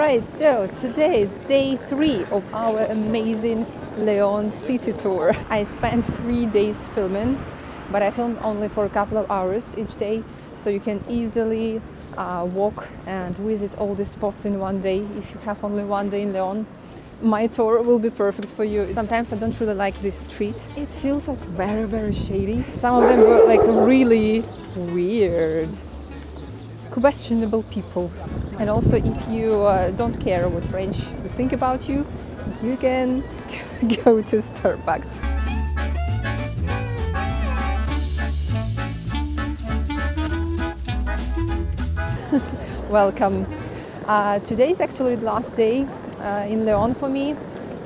Alright, so today is day 3 of our amazing Lyon city tour. I spent 3 days filming, but I filmed only for a couple of hours each day, so you can easily walk and visit all the spots in one day. If you have only one day in Lyon, my tour will be perfect for you. Sometimes I don't really like this street. It feels like very shady. Some of them were like really weird, questionable people. And also, if you don't care what French think about you, you can go to Starbucks. Welcome. Today is actually the last day in Lyon for me,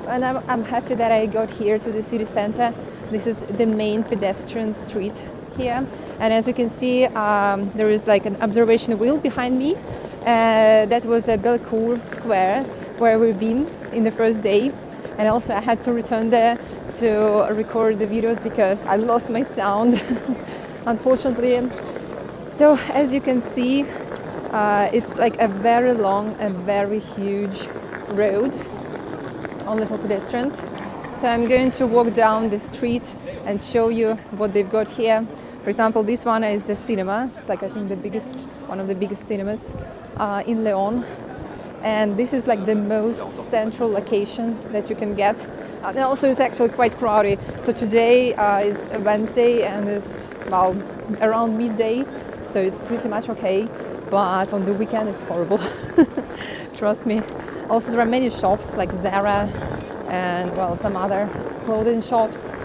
and I'm happy that I got here to the city center. This is the main pedestrian street here, and as you can see, there is like an observation wheel behind me. That was a Bellecour Square where we've been in the first day, and also I had to return there to record the videos because I lost my sound unfortunately. So as you can see, it's like a very long and very huge road only for pedestrians. So I'm going to walk down the street and show you what they've got here. For example, this one is the cinema. It's like, I think, one of the biggest cinemas in Lyon, and this is like the most central location that you can get. And also it's actually quite crowded. So today is a Wednesday and it's around midday, so it's pretty much okay, but on the weekend it's horrible. Trust me. Also there are many shops like Zara and some other clothing shops,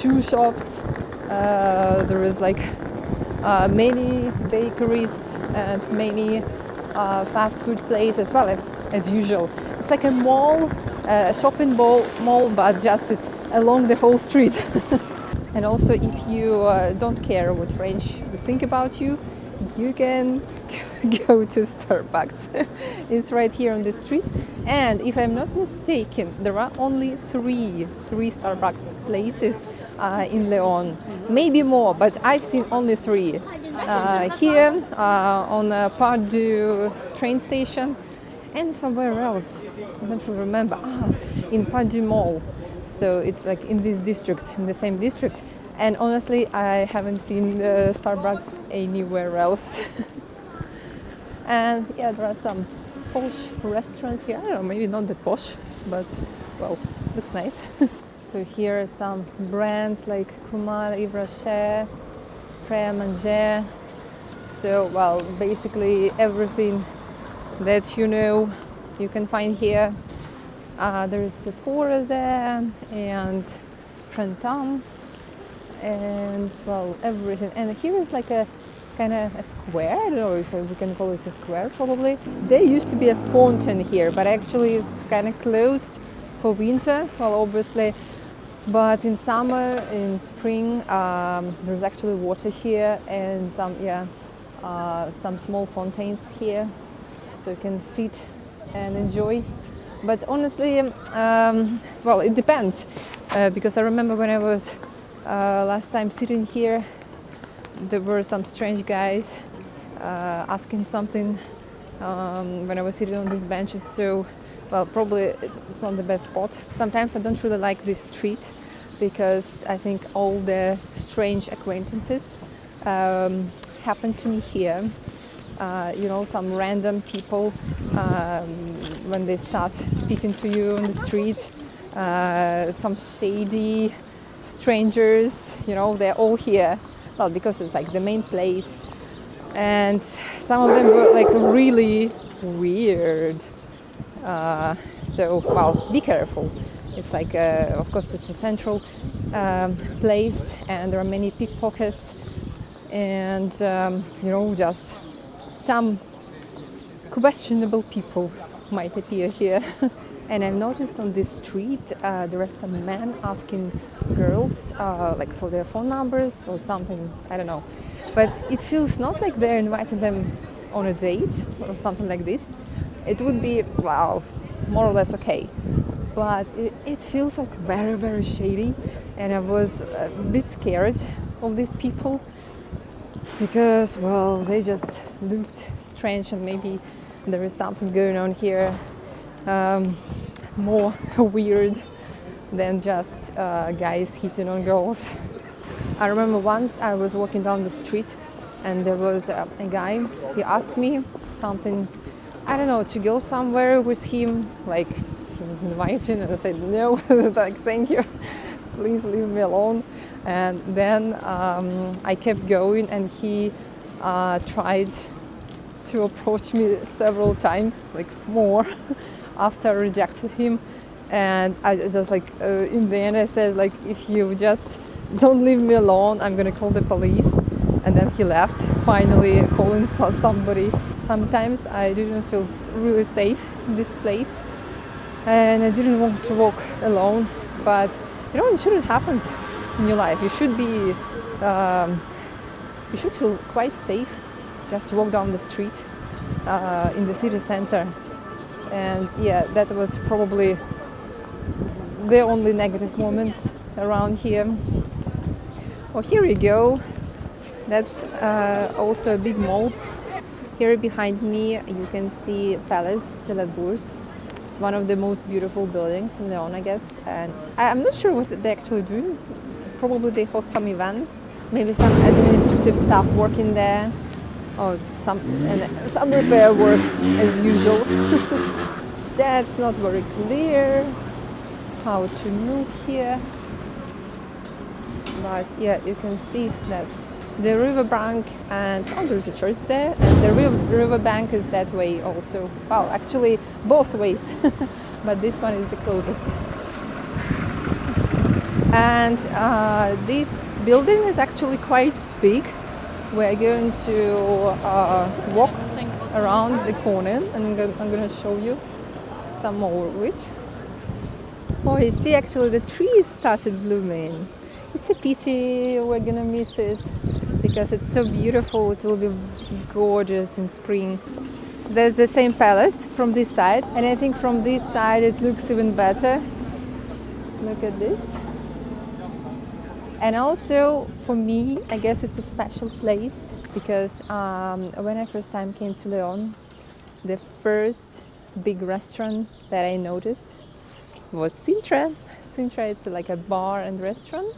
shoe shops. There is like many bakeries and many fast food places as well, as usual. It's like a mall, a shopping mall, but just it's along the whole street. And also, if you don't care what French think about you, you can go to Starbucks. It's right here on the street, and if I'm not mistaken, there are only three Starbucks places in Lyon, maybe more, but I've seen only 3. Here on Part du train station, and somewhere else, I don't really remember, in Part du Mall. So it's like in this district, in the same district, and honestly I haven't seen Starbucks anywhere else. And yeah, there are some posh restaurants here. I don't know, maybe not that posh, but well, looks nice. So here are some brands like Kumal, Riverside, Manger. So basically everything that you can find here. There is Sephora there and Printemps and everything. And here is like a kind of a square. I don't know if we can call it a square, probably. There used to be a fountain here, but actually it's kind of closed for winter, obviously. But in summer, in spring, there's actually water here and some small fountains here, so you can sit and enjoy. But honestly, it depends, because I remember when I was last time sitting here, there were some strange guys asking something when I was sitting on these benches. So probably it's not the best spot. Sometimes I don't really like this street because I think all the strange acquaintances happen to me here. Some random people when they start speaking to you on the street, some shady strangers, they're all here. Because it's like the main place, and some of them were like really weird. So be careful. It's like, of course, it's a central place, and there are many pickpockets, and just some questionable people might appear here. And I've noticed on this street there are some men asking girls for their phone numbers or something, I don't know. But it feels not like they're inviting them on a date or something like this. It would be, more or less okay. But it feels like very shady, and I was a bit scared of these people because, they just looked strange, and maybe there is something going on here more weird than just guys hitting on girls. I remember once I was walking down the street and there was a guy. He asked me something, I don't know, to go somewhere with him, like he was inviting, and I said no, like thank you, please leave me alone. And then I kept going, and he tried to approach me several times, like more, after I rejected him. And I just like in the end I said, like, if you just don't leave me alone, I'm gonna call the police. And then he left, finally calling somebody. Sometimes I didn't feel really safe in this place, and I didn't want to walk alone. But you know, it shouldn't happen in your life. You should be, you should feel quite safe just to walk down the street in the city center. And yeah, that was probably the only negative moments around here. Well, here we go. That's also a big mall. Here behind me you can see Palace de la Bourse. It's one of the most beautiful buildings in Lyon, I guess. And I'm not sure what they actually do. Probably they host some events, maybe some administrative staff working there, or some repair works as usual. That's not very clear how to move here. But yeah, you can see that the riverbank, and there's a church there, and the riverbank is that way also. Well, actually both ways, but this one is the closest. And this building is actually quite big. We're going to walk around the corner, and I'm going to show you some more of it. Oh, you see, actually the trees started blooming. It's a pity we're gonna miss it because it's so beautiful. It will be gorgeous in spring. There's the same palace from this side, and I think from this side it looks even better. Look at this. And also for me, I guess it's a special place because when I first time came to Lyon, the first big restaurant that I noticed was Ciri. Ciri, it's like a bar and restaurant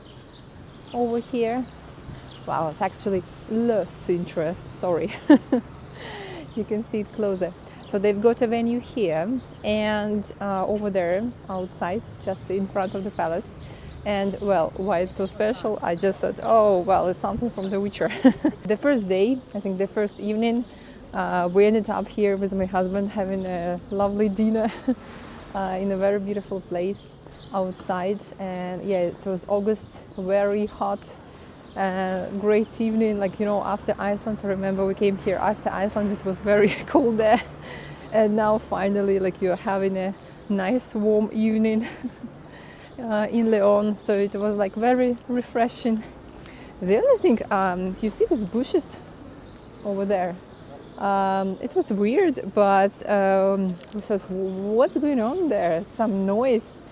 over here. Well, it's actually Le Ciri, sorry. You can see it closer. So they've got a venue here and over there outside, just in front of the palace. And well, why it's so special, I just thought, oh, well, it's something from The Witcher. The first day, I think the first evening, we ended up here with my husband having a lovely dinner in a very beautiful place outside. And yeah, it was August, very hot, great evening, like, you know, after Iceland. I remember we came here after Iceland, it was very cold there. And now finally, like, you're having a nice warm evening in Lyon, so it was like very refreshing. The other thing, you see these bushes over there. It was weird, but we thought, what's going on there? Some noise,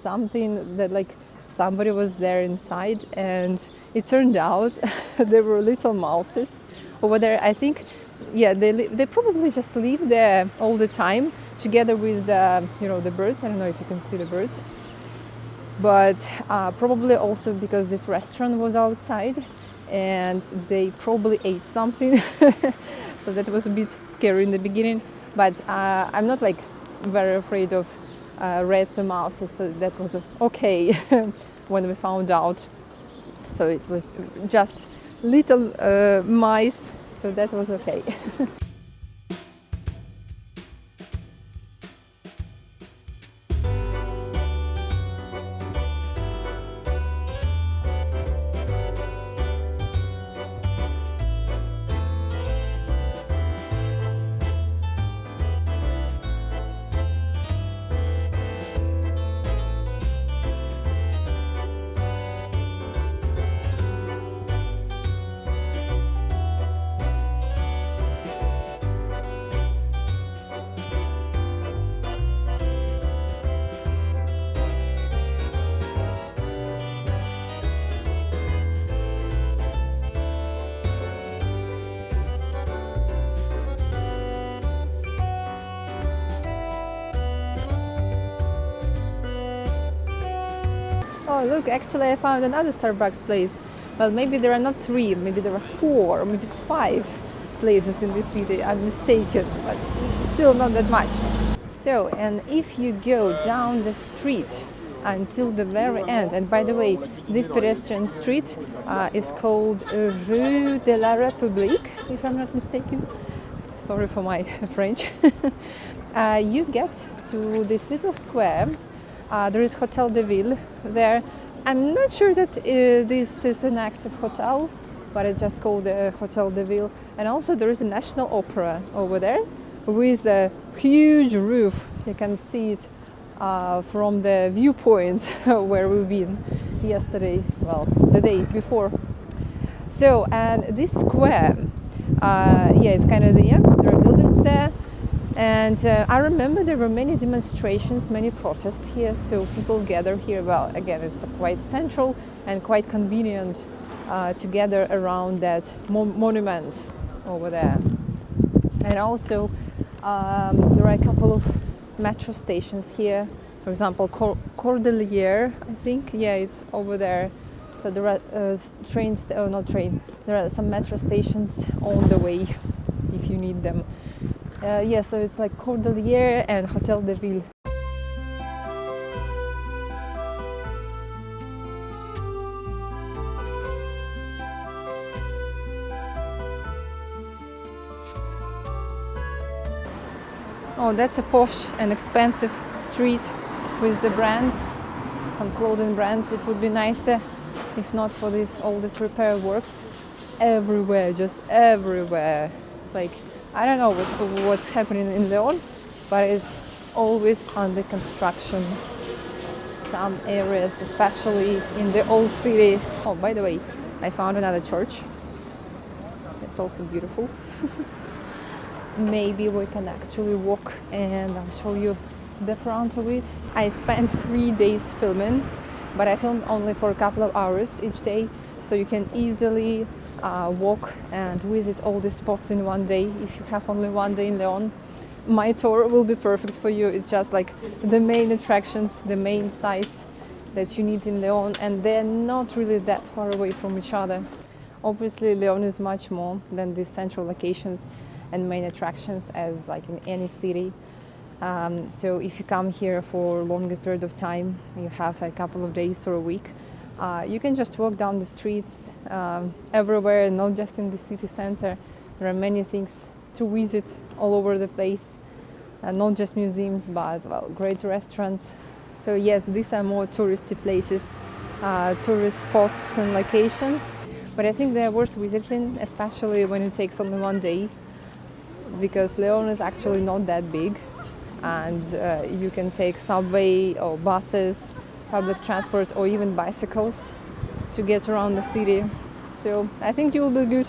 something that like somebody was there inside, and it turned out there were little mouses over there. I think, yeah, they probably just live there all the time together with the, you know, the birds. I don't know if you can see the birds, but probably also because this restaurant was outside and they probably ate something. So that was a bit scary in the beginning, but I'm not like very afraid of rats or mouses, so that was okay when we found out. So it was just little mice, so that was okay. Oh, look, actually I found another Starbucks place. Well, maybe there are not 3, maybe there are 4, or maybe 5 places in this city. I'm mistaken, but still not that much. So, and if you go down the street until the very end, and by the way, this pedestrian street is called Rue de la République, if I'm not mistaken. Sorry for my French. You get to this little square. There is Hotel de Ville there. I'm not sure that this is an active hotel, but it's just called the Hotel de Ville. And also there is a National Opera over there with a huge roof. You can see it from the viewpoint where we've been yesterday, well, the day before. So, and this square, it's kind of the end. There are buildings there. And I remember there were many demonstrations, many protests here, so people gather here. Well, again, it's quite central and quite convenient to gather around that monument over there. And also, there are a couple of metro stations here. For example, Cordelier, I think, yeah, it's over there. So there are trains, not train, there are some metro stations on the way if you need them. So it's like Cordelier and Hotel de Ville. Oh, that's a posh and expensive street with the brands, some clothing brands. It would be nicer if not for all this repair works everywhere, just everywhere. It's like, I don't know what's happening in Lyon, but it's always under construction. Some areas, especially in the old city. Oh, by the way, I found another church. It's also beautiful. Maybe we can actually walk and I'll show you the front of it. I spent 3 days filming, but I filmed only for a couple of hours each day, so you can easily walk and visit all the spots in one day. If you have only one day in Lyon, my tour will be perfect for you. It's just like the main attractions, the main sites that you need in Lyon, and they're not really that far away from each other. Obviously, Lyon is much more than these central locations and main attractions as like in any city. So if you come here for a longer period of time, you have a couple of days or a week, you can just walk down the streets everywhere, not just in the city center. There are many things to visit all over the place, not just museums, but well, great restaurants. So yes, these are more touristy places, tourist spots and locations, but I think they're worth visiting, especially when it takes only one day, because Lyon is actually not that big, and you can take subway or buses, public transport, or even bicycles to get around the city. So I think you will be good.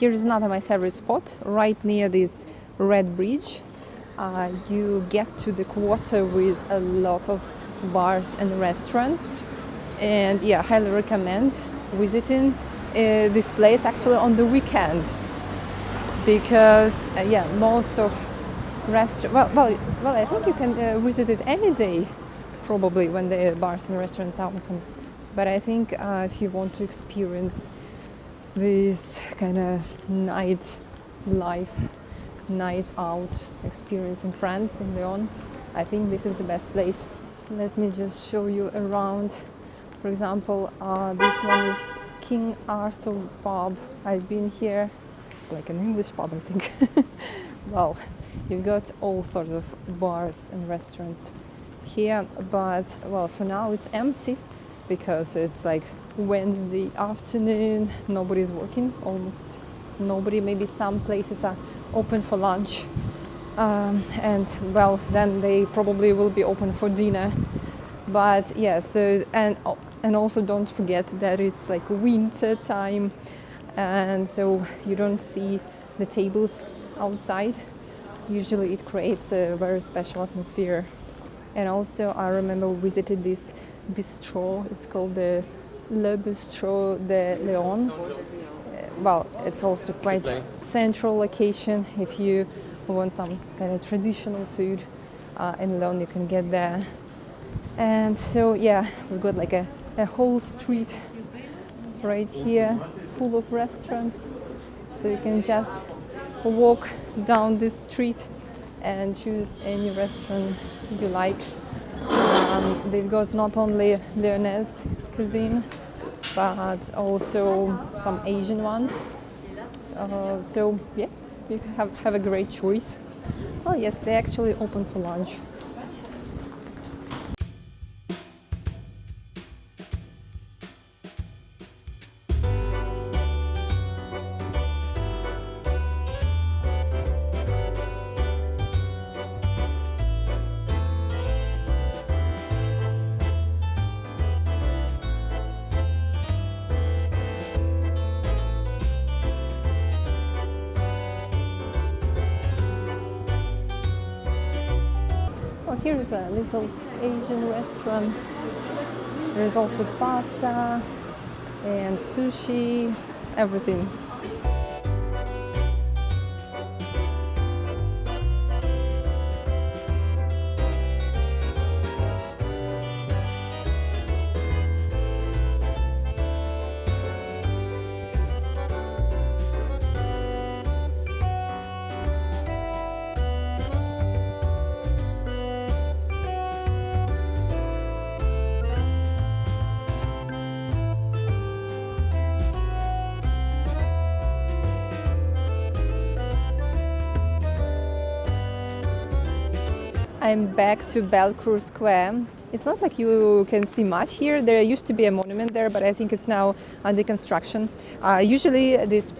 Here is another my favorite spot, right near this red bridge. You get to the quarter with a lot of bars and restaurants, and yeah, highly recommend visiting this place actually on the weekend, because most of restaurants, well, I think you can visit it any day probably when the bars and restaurants are open, but I think if you want to experience this kind of night life, night out experience in France, in Lyon, I think this is the best place. Let me just show you around. For example, this one is King Arthur pub. I've been here. It's like an English pub, I think. Well, you've got all sorts of bars and restaurants here, but well, for now it's empty because it's like Wednesday afternoon, nobody's working, almost nobody. Maybe some places are open for lunch, and well, then they probably will be open for dinner. But yeah, so and also don't forget that it's like winter time, and so you don't see the tables outside. Usually it creates a very special atmosphere. And also I remember we visited this bistro. It's called the Le Bistro de Lyon. Well, it's also quite central location. If you want some kind of traditional food in Lyon, you can get there. And so yeah, we've got like a whole street right here full of restaurants. So you can just walk down this street and choose any restaurant you like. They've got not only Lyonese cuisine, but also some Asian ones. So yeah, you have a great choice. Oh yes, they actually open for lunch. Oh, here's a little Asian restaurant. There's also pasta and sushi, everything. I'm back to Bellecour Square. It's not like you can see much here. There used to be a monument there, but I think it's now under construction. Usually this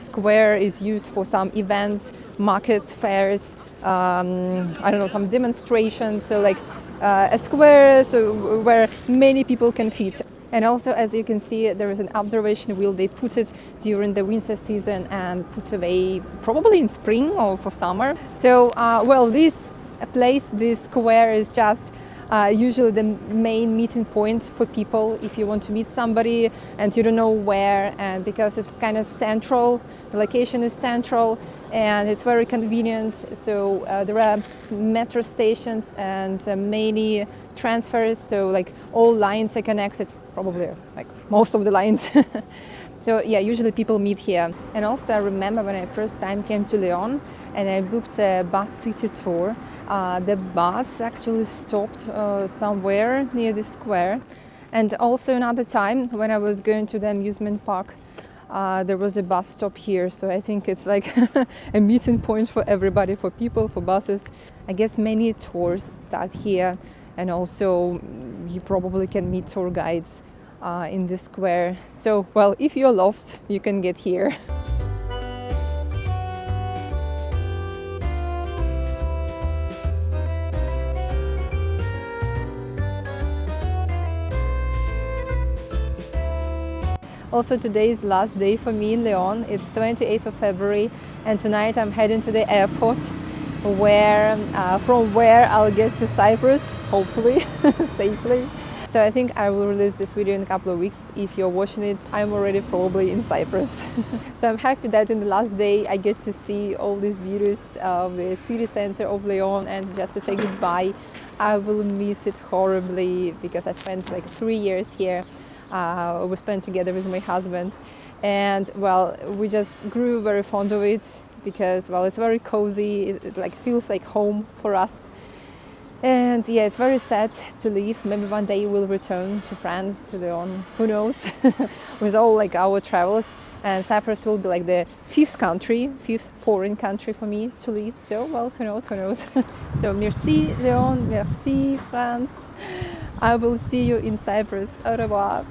square is used for some events, markets, fairs, I don't know, some demonstrations. So like a square where many people can fit. And also, as you can see, there is an observation wheel. They put it during the winter season and put away probably in spring or for summer. So, well, this place, this square is just usually the main meeting point for people if you want to meet somebody and you don't know where, and because it's kind of central, the location is central and it's very convenient. So there are metro stations and many transfers, so like all lines are connected, probably like most of the lines. So yeah, usually people meet here. And also I remember when I first time came to Lyon and I booked a bus city tour, the bus actually stopped somewhere near the square. And also another time when I was going to the amusement park, there was a bus stop here. So I think it's like a meeting point for everybody, for people, for buses. I guess many tours start here, and also you probably can meet tour guides in the square. So, well, if you're lost, you can get here. Also, today is the last day for me in Lyon. It's 28th of February, and tonight I'm heading to the airport, where from where I'll get to Cyprus, hopefully, safely. So I think I will release this video in a couple of weeks. If you're watching it, I'm already probably in Cyprus. So I'm happy that in the last day I get to see all these beauties of the city center of Lyon and just to say goodbye. I will miss it horribly because I spent like 3 years here. We spent together with my husband, and well, we just grew very fond of it because, well, it's very cozy. It like feels like home for us. And yeah, it's very sad to leave. Maybe one day we'll return to France, to Lyon, who knows, with all like our travels. And Cyprus will be like the fifth foreign country for me to leave. So, well, who knows. So, merci Lyon, merci France. I will see you in Cyprus. Au revoir.